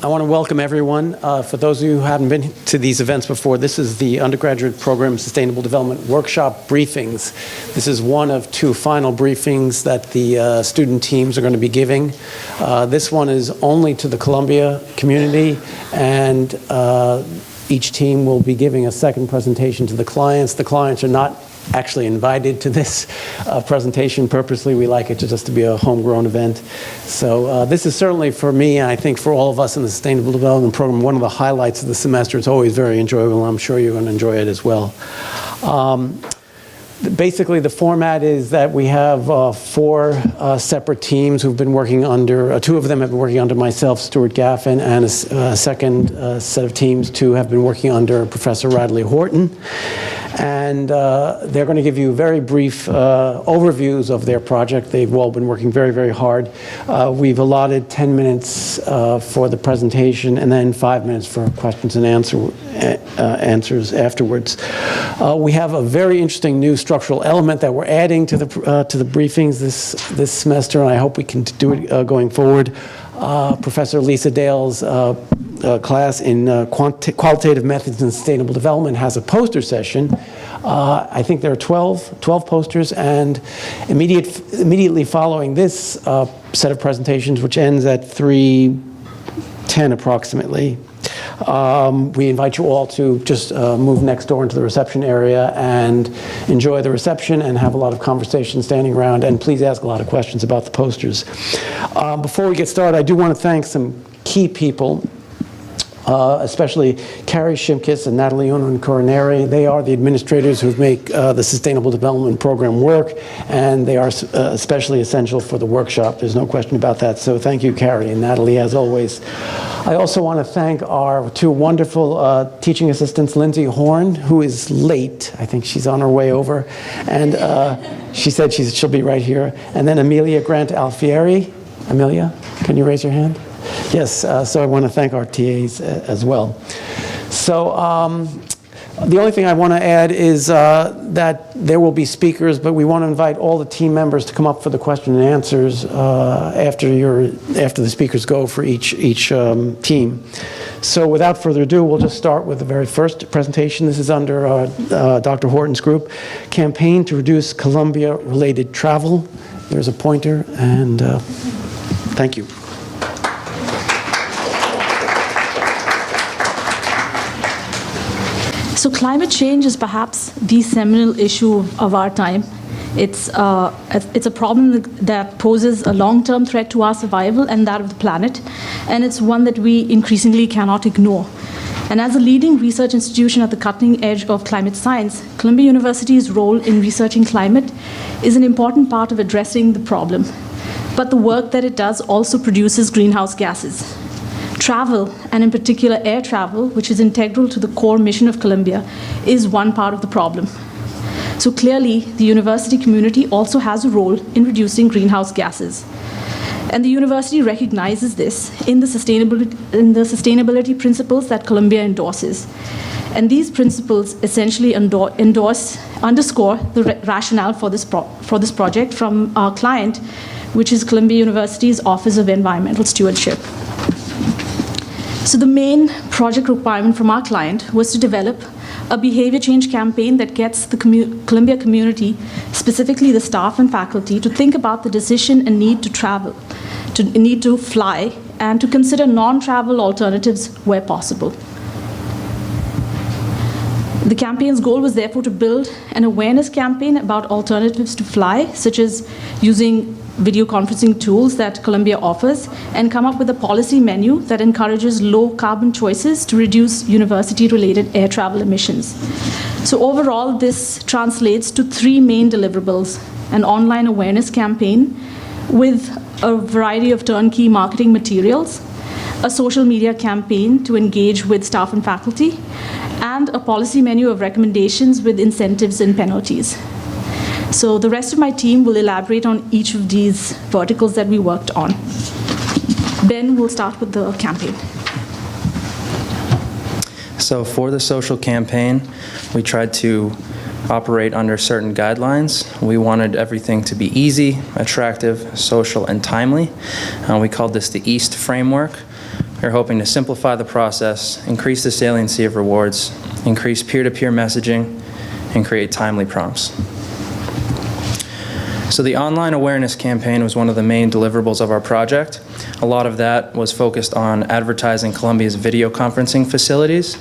I want to welcome everyone. For those of you who haven't been to these events before, this is the Undergraduate Program Sustainable Development Workshop Briefings. This is one of two final briefings that the student teams are going to be giving. This one is only to the Columbia community, and each team will be giving a second presentation to the clients. The clients are not actually invited to this presentation purposely. We like it just to be a homegrown event. So this is certainly for me, and I think for all of us in the Sustainable Development Program, one of the highlights of the semester. It's always very enjoyable, and I'm sure you're going to enjoy it as well. Basically, the format is that we have four separate teams who've been working under, two of them have been working under myself, Stuart Gaffin, and a second set of teams, two have been working under Professor Radley Horton. And they're going to give you very brief overviews of their project. They've all been working very, very hard. We've allotted 10 minutes for the presentation and then 5 minutes for questions and answers afterwards. We have a very interesting new structural element that we're adding to the briefings this semester, and I hope we can do it going forward. Professor Lisa Dale's class in Qualitative Methods in Sustainable Development has a poster session. I think there are 12 posters, and immediately following this set of presentations, which ends at 3:10 approximately, we invite you all to just move next door into the reception area and enjoy the reception and have a lot of conversation standing around, and please ask a lot of questions about the posters. Before we get started, I do want to thank some key people, especially Carrie Shimkis and Natalie Coroneri. They are the administrators who make the Sustainable Development Program work, and they are especially essential for the workshop. There's no question about that. So thank you, Carrie and Natalie, as always. I also want to thank our two wonderful teaching assistants, Lindsay Horn, who is late. I think she's on her way over. And she said she'll be right here. And then Amelia Grant Alfieri. Amelia, can you raise your hand? Yes, so I want to thank our TAs as well. So the only thing I want to add is that there will be speakers, but we want to invite all the team members to come up for the question and answers after the speakers go for each team. So without further ado, we'll just start with the very first presentation. This is under Dr. Horton's group, Campaign to Reduce Columbia-Related Travel. There's a pointer, and thank you. So climate change is perhaps the seminal issue of our time. It's a problem that poses a long-term threat to our survival and that of the planet, and it's one that we increasingly cannot ignore. And as a leading research institution at the cutting edge of climate science, Columbia University's role in researching climate is an important part of addressing the problem. But the work that it does also produces greenhouse gases. Travel, and in particular air travel, which is integral to the core mission of Columbia, is one part of the problem. So clearly, the university community also has a role in reducing greenhouse gases. And the university recognizes this in the sustainability principles that Columbia endorses. And these principles essentially underscore the rationale for this project from our client, which is Columbia University's Office of Environmental Stewardship. So the main project requirement from our client was to develop a behavior change campaign that gets the Columbia community, specifically the staff and faculty, to think about the decision and need to travel, need to fly, and to consider non-travel alternatives where possible. The campaign's goal was therefore to build an awareness campaign about alternatives to fly, such as using video conferencing tools that Columbia offers, and come up with a policy menu that encourages low carbon choices to reduce university-related air travel emissions. So overall, this translates to three main deliverables: an online awareness campaign with a variety of turnkey marketing materials, a social media campaign to engage with staff and faculty, and a policy menu of recommendations with incentives and penalties. So the rest of my team will elaborate on each of these verticals that we worked on. Ben will start with the campaign. So for the social campaign, we tried to operate under certain guidelines. We wanted everything to be easy, attractive, social, and timely. We called this the EAST framework. We're hoping to simplify the process, increase the saliency of rewards, increase peer-to-peer messaging, and create timely prompts. So the online awareness campaign was one of the main deliverables of our project. A lot of that was focused on advertising Columbia's video conferencing facilities.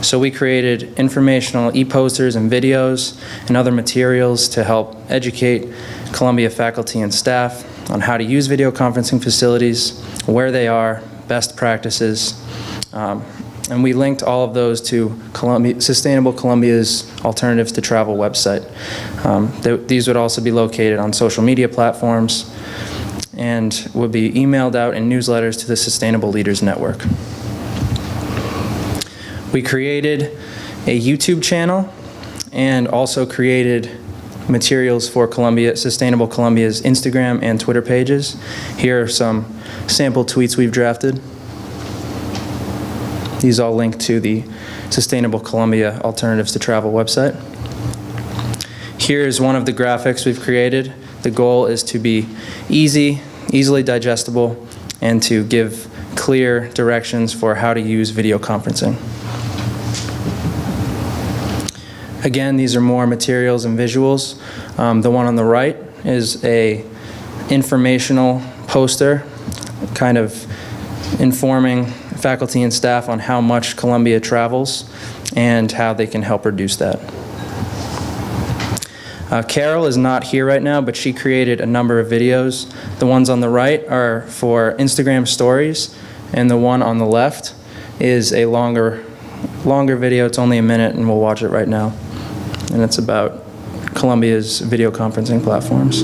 So we created informational e-posters and videos and other materials to help educate Columbia faculty and staff on how to use video conferencing facilities, where they are, best practices, and we linked all of those to Sustainable Columbia's Alternatives to Travel website. These would also be located on social media platforms and would be emailed out in newsletters to the Sustainable Leaders Network. We created a YouTube channel and also created materials for Sustainable Columbia's Instagram and Twitter pages. Here are some sample tweets we've drafted. These all link to the Sustainable Columbia Alternatives to Travel website. Here is one of the graphics we've created. The goal is to be easily digestible, and to give clear directions for how to use video conferencing. Again, these are more materials and visuals. The one on the right is a informational poster, kind of informing faculty and staff on how much Columbia travels and how they can help reduce that. Carol is not here right now, but she created a number of videos. The ones on the right are for Instagram stories, and the one on the left is a longer video. It's only a minute, and we'll watch it right now. And it's about Columbia's video conferencing platforms.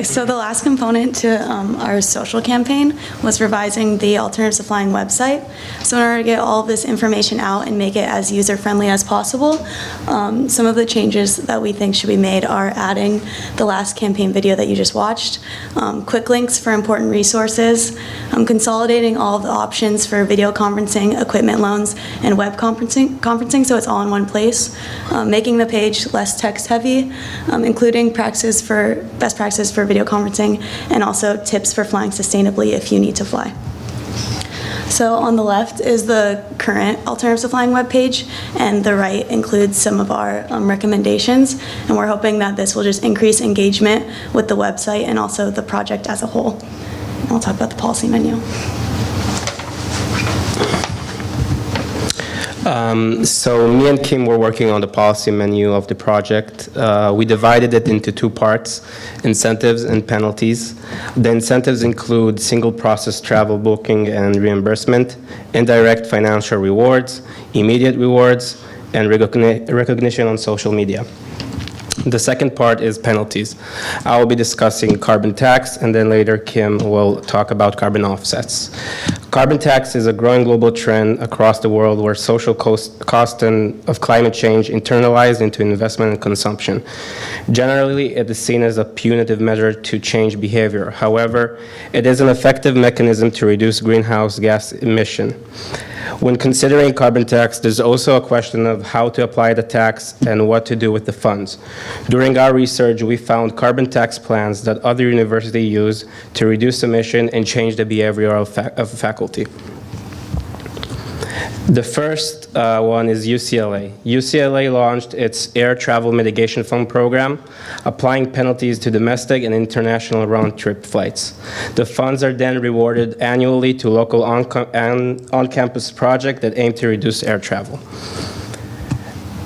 So the last component to our social campaign was revising the Alternatives to Flying website. So in order to get all of this information out and make it as user-friendly as possible, some of the changes that we think should be made are adding the last campaign video that you just watched, quick links for important resources, consolidating all of the options for video conferencing, equipment loans, and web conferencing so it's all in one place, making the page less text-heavy, including best practices for video conferencing, and also tips for flying sustainably if you need to fly. So on the left is the current Alternatives to Flying webpage, and the right includes some of our recommendations, and we're hoping that this will just increase engagement with the website and also the project as a whole. And I'll talk about the policy menu. So me and Kim were working on the policy menu of the project. We divided it into two parts, incentives and penalties. The incentives include single process travel booking and reimbursement, indirect financial rewards, immediate rewards, and recognition on social media. The second part is penalties. I will be discussing carbon tax, and then later Kim will talk about carbon offsets. Carbon tax is a growing global trend across the world where social cost of climate change internalized into investment and consumption. Generally, it is seen as a punitive measure to change behavior. However, it is an effective mechanism to reduce greenhouse gas emission. When considering carbon tax, there's also a question of how to apply the tax and what to do with the funds. During our research, we found carbon tax plans that other universities use to reduce emission and change the behavior of faculty. The first one is UCLA. UCLA launched its Air Travel Mitigation Fund program, applying penalties to domestic and international round-trip flights. The funds are then rewarded annually to local on-campus projects that aim to reduce air travel.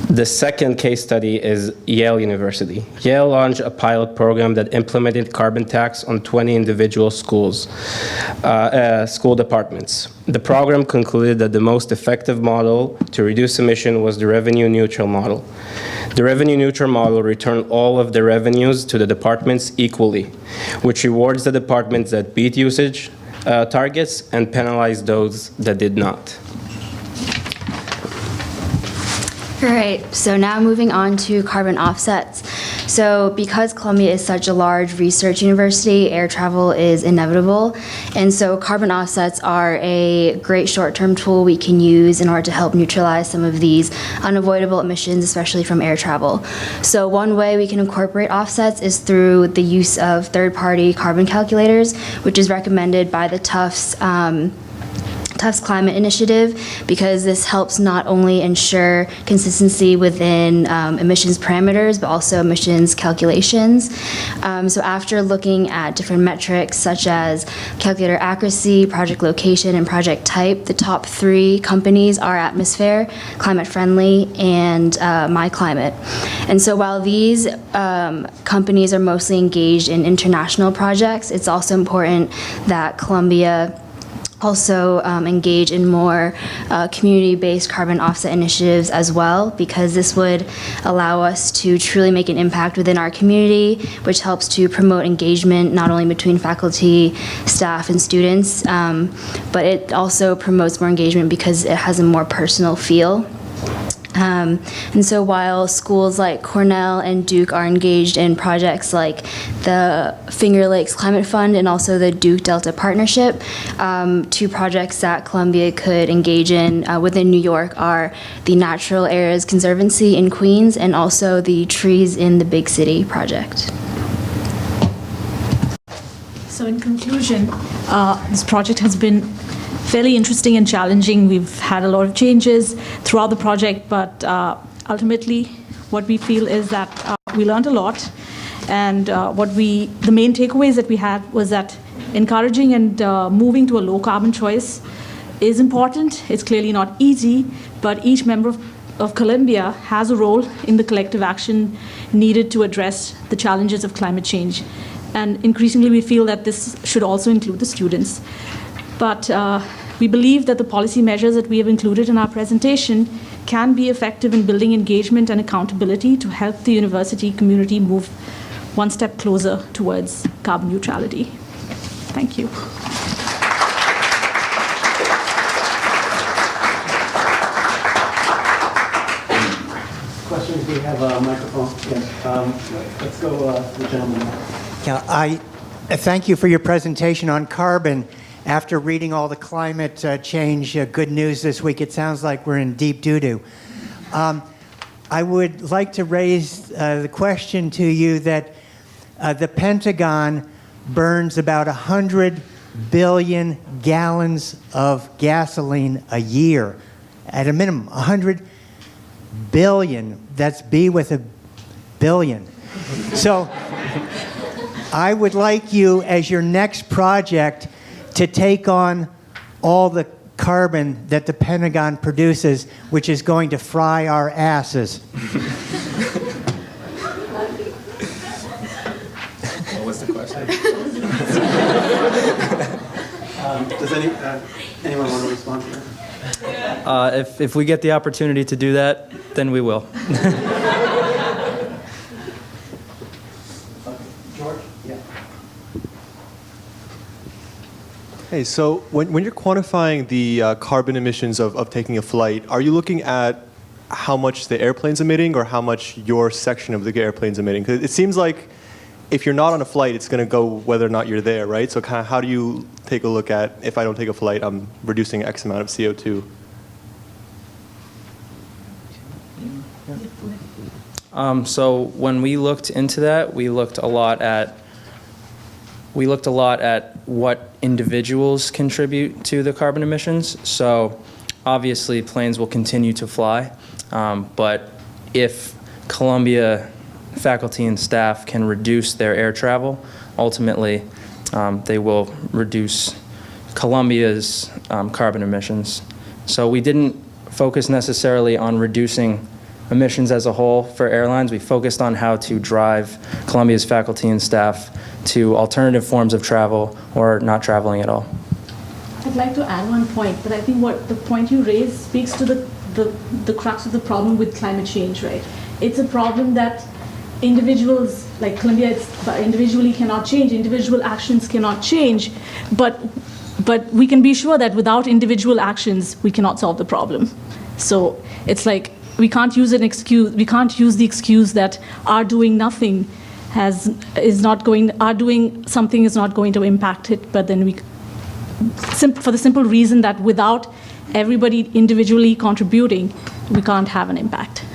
The second case study is Yale University. Yale launched a pilot program that implemented carbon tax on 20 individual school departments. The program concluded that the most effective model to reduce emission was the revenue-neutral model. The revenue-neutral model returned all of the revenues to the departments equally, which rewards the departments that beat usage targets and penalize those that did not. All right, so now moving on to carbon offsets. So because Columbia is such a large research university, air travel is inevitable. And so carbon offsets are a great short-term tool we can use in order to help neutralize some of these unavoidable emissions, especially from air travel. So one way we can incorporate offsets is through the use of third-party carbon calculators, which is recommended by the Tufts Climate Initiative, because this helps not only ensure consistency within emissions parameters, but also emissions calculations. So after looking at different metrics such as calculator accuracy, project location, and project type, the top 3 companies are Atmosphere, Climate Friendly, and My Climate. And so while these companies are mostly engaged in international projects, it's also important that Columbia also engage in more community-based carbon offset initiatives as well, because this would allow us to truly make an impact within our community, which helps to promote engagement not only between faculty, staff, and students, but it also promotes more engagement because it has a more personal feel. And so while schools like Cornell and Duke are engaged in projects like the Finger Lakes Climate Fund and also the Duke Delta Partnership, 2 projects that Columbia could engage in within New York are the Natural Areas Conservancy in Queens and also the Trees in the Big City project. So in conclusion, this project has been fairly interesting and challenging. We've had a lot of changes throughout the project, but ultimately what we feel is that we learned a lot, and the main takeaways that we had was that encouraging and moving to a low carbon choice is important. It's clearly not easy, but each member of Columbia has a role in the collective action needed to address the challenges of climate change. And increasingly we feel that this should also include the students. But we believe that the policy measures that we have included in our presentation can be effective in building engagement and accountability to help the university community move one step closer towards carbon neutrality. Thank you. Questions? We have a microphone. Yes. Let's go to the gentleman. Yeah, I thank you for your presentation on carbon. After reading all the climate change good news this week, it sounds like we're in deep doo-doo. I would like to raise the question to you that the Pentagon burns about 100 billion gallons of gasoline a year, at a minimum, 100 billion. That's B with a billion. So I would like you, as your next project, to take on all the carbon that the Pentagon produces, which is going to fry our asses. What was the question? Does anyone want to respond to that? If we get the opportunity to do that, then we will. George? Yeah. Hey, so when you're quantifying the carbon emissions of taking a flight, are you looking at how much the airplane's emitting or how much your section of the airplane's emitting? Because it seems like if you're not on a flight, it's going to go whether or not you're there, right? So kind of how do you take a look at, if I don't take a flight, I'm reducing X amount of CO2? So when we looked into that, we looked a lot at what individuals contribute to the carbon emissions. So obviously planes will continue to fly, but if Columbia faculty and staff can reduce their air travel, ultimately they will reduce Columbia's carbon emissions. So we didn't focus necessarily on reducing emissions as a whole for airlines. We focused on how to drive Columbia's faculty and staff to alternative forms of travel or not traveling at all. I'd like to add one point, but I think what the point you raised speaks to the crux of the problem with climate change, right? It's a problem that individuals, like Columbia, individually cannot change, individual actions cannot change, but we can be sure that without individual actions, we cannot solve the problem. So it's like, we can't use an excuse. We can't use the excuse that our doing nothing our doing something is not going to impact it. But then for the simple reason that without everybody individually contributing, we can't have an impact.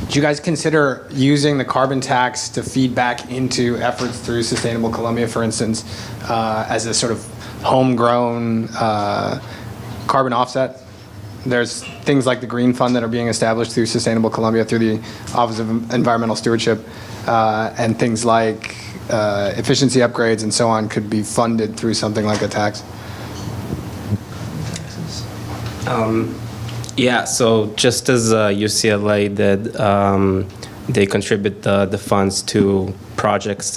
Do you guys consider using the carbon tax to feed back into efforts through Sustainable Columbia, for instance, as a sort of homegrown carbon offset? There's things like the Green Fund that are being established through Sustainable Columbia, through the Office of Environmental Stewardship, and things like efficiency upgrades and so on could be funded through something like a tax. Yeah, so just as UCLA did, they contribute the funds to projects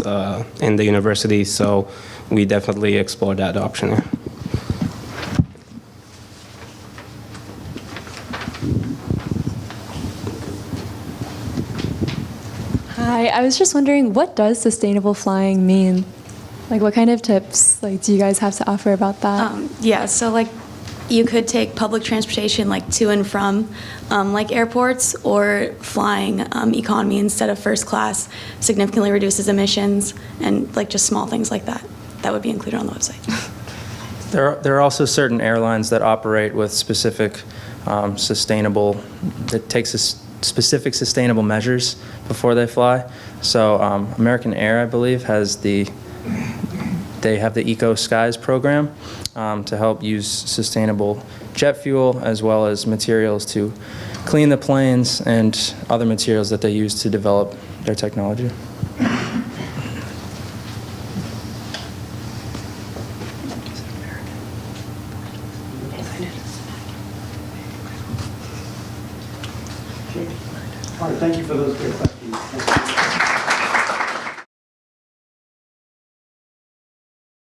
in the university, so we definitely explore that option. Yeah. Hi, I was just wondering, what does sustainable flying mean? Like, what kind of tips do you guys have to offer about that? Yeah, so you could take public transportation to and from airports, or flying economy instead of first class significantly reduces emissions, and just small things like that would be included on the website. There are also certain airlines that operate with specific specific sustainable measures before they fly. So American Air, I believe, they have the Eco Skies program to help use sustainable jet fuel as well as materials to clean the planes and other materials that they use to develop their technology. All right, thank you for those great questions.